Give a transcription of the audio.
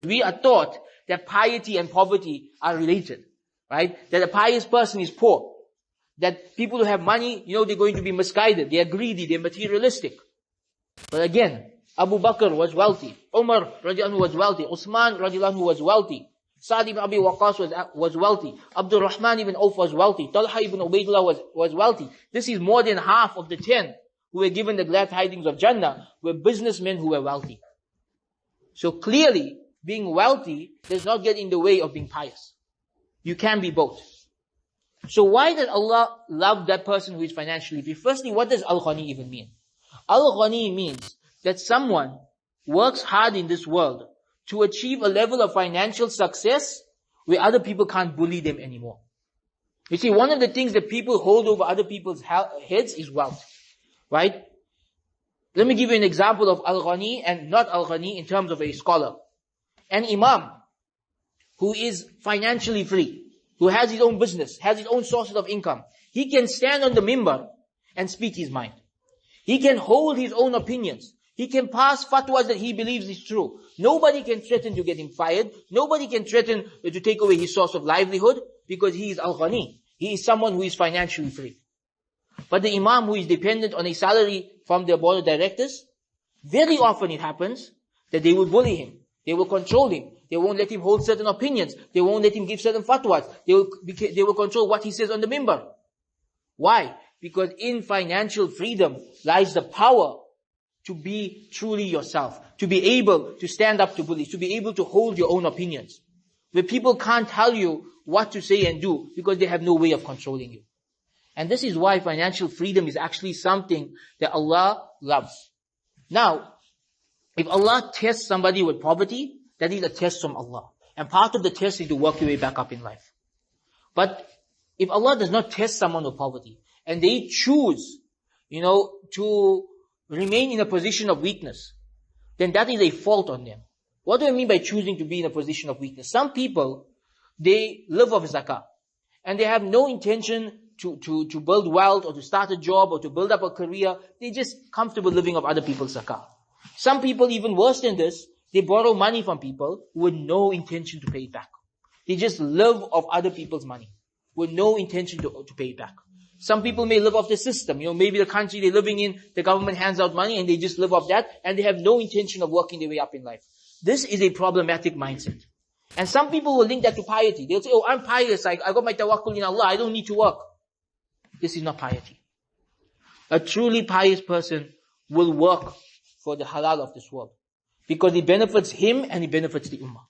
We are taught that piety and poverty are related, right? That a pious person is poor. That people who have money, they're going to be misguided. They are greedy, they're materialistic. But again, Abu Bakr was wealthy. Umar radiallahu anhu was wealthy. Uthman radiallahu anhu was wealthy. Sa'd ibn Abi Waqqas was wealthy. Abdul Rahman ibn Auf was wealthy. Talha ibn Ubaidullah was wealthy. This is more than half of the 10 who were given the glad tidings of Jannah were businessmen who were wealthy. So clearly, being wealthy does not get in the way of being pious. You can be both. So why does Allah love that person who is financially free? Firstly, what does Al-Ghani even mean? Al-Ghani means that someone works hard in this world to achieve a level of financial success where other people can't bully them anymore. You see, one of the things that people hold over other people's heads is wealth. Right? Let me give you an example of Al-Ghani and not Al-Ghani in terms of a scholar. An imam who is financially free, who has his own business, has his own sources of income, he can stand on the mimbar and speak his mind. He can hold his own opinions. He can pass fatwas that he believes is true. Nobody can threaten to get him fired. Nobody can threaten to take away his source of livelihood because he is Al-Ghani. He is someone who is financially free. But the imam who is dependent on a salary from their board of directors, very often it happens that they will bully him. They will control him. They won't let him hold certain opinions. They won't let him give certain fatwas. They will control what he says on the mimbar. Why? Because in financial freedom lies the power to be truly yourself, to be able to stand up to bullies, to be able to hold your own opinions. Where people can't tell you what to say and do because they have no way of controlling you. And this is why financial freedom is actually something that Allah loves. Now, if Allah tests somebody with poverty, that is a test from Allah. And part of the test is to work your way back up in life. But if Allah does not test someone with poverty, and they choose, to remain in a position of weakness, then that is a fault on them. What do I mean by choosing to be in a position of weakness? Some people, they live off zakah, and they have no intention to build wealth or to start a job or to build up a career. They're just comfortable living off other people's zakah. Some people, even worse than this, they borrow money from people with no intention to pay it back. They just live off other people's money with no intention to pay it back. Some people may live off the system. Maybe the country they're living in, the government hands out money and they just live off that and they have no intention of working their way up in life. This is a problematic mindset. And some people will link that to piety. They'll say, I'm pious, I got my tawakkul in Allah, I don't need to work. This is not piety. A truly pious person will work for the halal of this world. Because it benefits him and it benefits the ummah.